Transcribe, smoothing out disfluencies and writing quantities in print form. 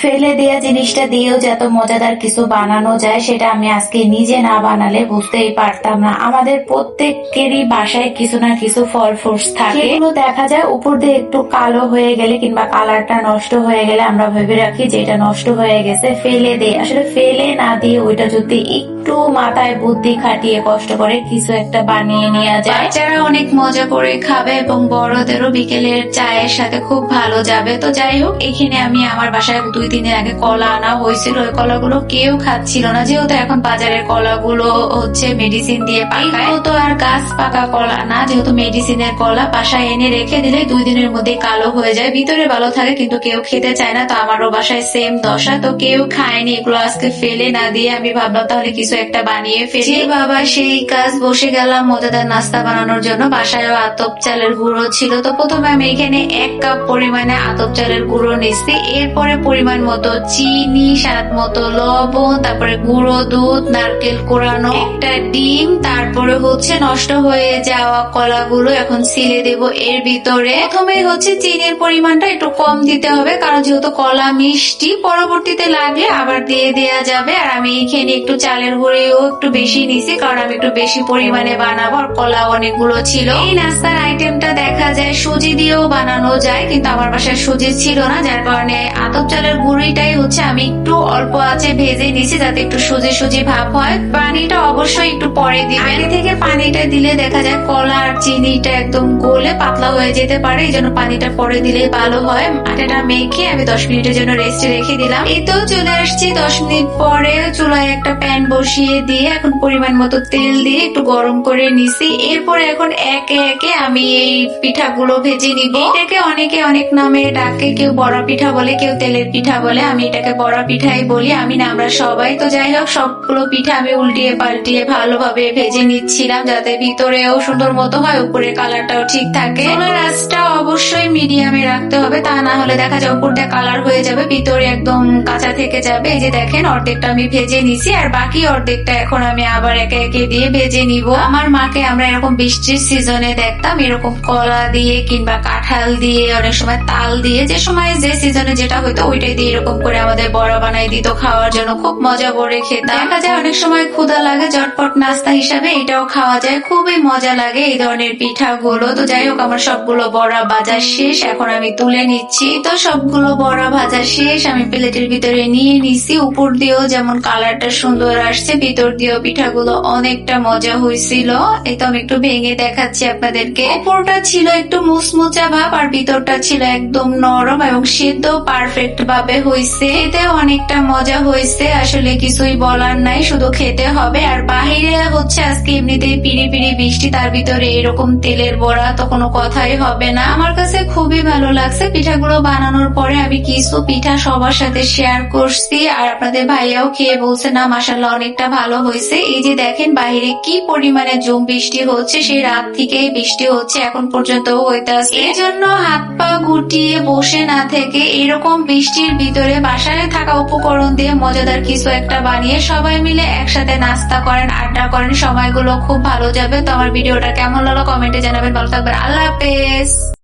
ফেলে দেওয়া জিনিসটা দিয়েও যত মজাদার কিছু বানানো যায় সেটা আমি আজকে নিজে না বানালে বুঝতেই পারতাম না। আমাদের প্রত্যেকেরই বাসায় কিছু না কিছু ফল ফ্রুটস থাকে, এগুলো দেখা যায় উপর দিয়ে একটু কালো হয়ে গেলে কিংবা কালারটা নষ্ট হয়ে গেলে আমরা ভেবে রাখি যে এটা নষ্ট হয়ে গেছে, ফেলে দেয়। আসলে ফেলে না দিয়ে ওইটা যদি একটু মাথায় বুদ্ধি খাটিয়ে কষ্ট করে কিছু একটা বানিয়ে নেওয়া যায়, বাচ্চারা অনেক মজা করে খাবে এবং বড়দেরও বিকেলের চায়ের সাথে খুব ভালো যাবে। তো যাই হোক, এখানে আমি আমার বাসায় 2 দিনের আগে কলা আনা হয়েছিল, ওই কলাগুলো কেউ খাচ্ছিল না, যেহেতু এখন বাজারের কলাগুলো হচ্ছে মেডিসিন দিয়ে পাকায়, তো আর গাছ পাকা কলা না, যেহেতু মেডিসিনের কলা বাসায় এনে রেখে দিলে 2 দিনের মধ্যে কালো হয়ে যায়, ভিতরে ভালো থাকে কিন্তু কেউ খেতে চায় না। তো আমারও বাসায় সেম দশা, তো কেউ খায়নি এগুলো। আজকে ফেলে না দিয়ে আমি ভাবলাম তাহলে কিছু একটা বানিয়ে ফেলি। বাবা সেই কাজ, বসে গেলাম মজাদার নাস্তা বানানোর জন্য। বাসায়ও আতপ চালের গুঁড়ো ছিল, তো প্রথমে আমি এখানে 1 কাপ পরিমাণে আতপ চালের গুঁড়ো নিচ্ছি, এরপরে পরিমাণ মতো চিনি, স্বাদ মতো লবণ, তারপরে গুঁড়ো দুধ, নারকেল কোরানো, একটা ডিম, তারপরে হচ্ছে নষ্ট হয়ে যাওয়া কলাগুলো এখন ছিলে দেব এর ভিতরে। প্রথমে হচ্ছে চিনির পরিমাণটা একটু কম দিতে হবে, কারণ যেহেতু কলা মিষ্টি, পরবর্তীতে লাগলে আবার দিয়ে দেওয়া যাবে। আর আমি এখানে একটু চালের গুঁড়িও একটু বেশি নিছি, কারণ আমি একটু বেশি পরিমাণে বানাবো, আর কলা অনেকগুলো ছিল। এই নাস্তার আইটেমটা দেখা যায় সুজি দিয়েও বানানো যায়, কিন্তু আমার বাসায় সুজি ছিল না, যার কারণে আতপ চালের গুঁড়িটাই হচ্ছে আমি একটু অল্প আঁচে ভেজে নিছি যাতে একটু সুজি সুজি ভাব হয়। পানিটা অবশ্যই একটু পরে দিবেন, আগে থেকে পানিটা দিলে দেখা যায় কলা আর চিনিটা একদম গলে পাতলা হয়ে যেতে পারে, এই জন্য পানিটা পরে দিলে ভালো হয়। আটাটা মেখে আমি 10 মিনিটের জন্য রেস্টে রেখে দিলাম। এই তো চলে আসছি 10 মিনিট পরে। চুলায় একটা প্যান বসিয়ে দিয়ে এখন পরিমাণ মতো তেল দিয়ে একটু গরম করে নিছি। এরপরে এখন একে একে আমি এই পিঠাগুলো ভেজে নিব। এটাকে অনেকে অনেক নামে ডাকে, কেউ বড়া পিঠা বলে, কেউ তেলের পিঠা বলে, আমি এটাকে বড়া পিঠাই বলি। আমি না, আমরা সবাই। তো যাই হোক, সবগুলো পিঠা আমি উল্টিয়ে পাল্টিয়ে ভালোভাবে ভেজে নিচ্ছিলাম যাতে ভিতরেও সুন্দর মতো হয়, উপরে কালারটাও ঠিক থাকে। রাসটা অবশ্যই মিডিয়ামে রাখতে হবে, তা না হলে দেখা যায় উপরটা কালার হয়ে যাবে, ভিতরে একদম কাঁচা থেকে যাবে। এই যে দেখেন, অর্ধেকটা আমি ভেজে নিছি, আর বাকি অর্ধেকটা এখন আমি আবার একে একে দিয়ে ভেজে নিব। আমার মাকে আমরা এরকম বৃষ্টির সিজনে দেখতাম এরকম কলা দিয়ে কিংবা কাঁঠাল দিয়ে, অনেক সময় তাল দিয়ে, যে সময় যে সিজনে যেটা হইতো ওইটাই দিয়ে এরকম করে আমাদের বড়া বানাই দিত খাওয়ার জন্য, খুব মজা করে খেতাম। দেখা যায় অনেক সময় ক্ষুধা লাগে, ঝটপট নাস্তা হিসাবে এটাও খাওয়া যায়, খুবই মজা লাগে এই ধরনের পিঠাগুলো। তো যাই হোক, আমার সবগুলো বড়া ভাজা শেষ, এখন আমি তুলে নিচ্ছি। তো সবগুলো বড়া ভাজা শেষ, আমি প্লেটের ভিতরে নিয়ে নিছি। উপর দিয়েও যেমন কালারটা সুন্দর আসছে, ভিতর দিয়েও পিঠাগুলো অনেকটা মজা হয়েছিল। এই তো আমি একটু ভেঙে দেখাচ্ছি আপনাদেরকে। উপরটা ছিল একটু মুচমুচা ভাব, আর ভিতরটা ছিল একদম নরম এবং সিদ্ধ পারফেক্ট ভাবে হয়েছে। এতে অনেকটা মজা হয়েছে, আসলে কিছুই বলার নাই, শুধু খেতে হবে। আর বাহিরে হচ্ছে আজকে এমনিতেই পিড়ি পিড়ি বৃষ্টি, তার ভিতরে এরকম তেলের বড়া, তো কোনো কথাই হবে না। আমার কাছে খুবই ভালো লাগছে। পিঠাগুলো বানানোর পরে আমি কিছু পিঠা সবার সাথে শেয়ার করছি, আর আপনাদের ভাইয়াও খেয়ে বলছে না মাশাআল্লাহ অনেকটা ভালো হয়েছে। এই যে দেখেন বাহিরে কি পরিমাণে জুম বৃষ্টি হচ্ছে, সেই রাত থেকেই বৃষ্টি হচ্ছে, এখন পর্যন্ত হইতে আছে। এই জন্য হাত পা গুটিয়ে বসে না থেকে এরকম বৃষ্টির ভিতরে বাসায় থাকা উপকরণ দিয়ে মজাদার কিছু একটা বানিয়ে সবাই মিলে একসাথে নাস্তা করেন, আড্ডা করেন, সময়গুলো খুব ভালো যাবে। তো আমার ভিডিওটা কেমন লাগলো কমেন্টে জানাবেন। ভালো থাকবেন, আল্লাহ হাফেজ।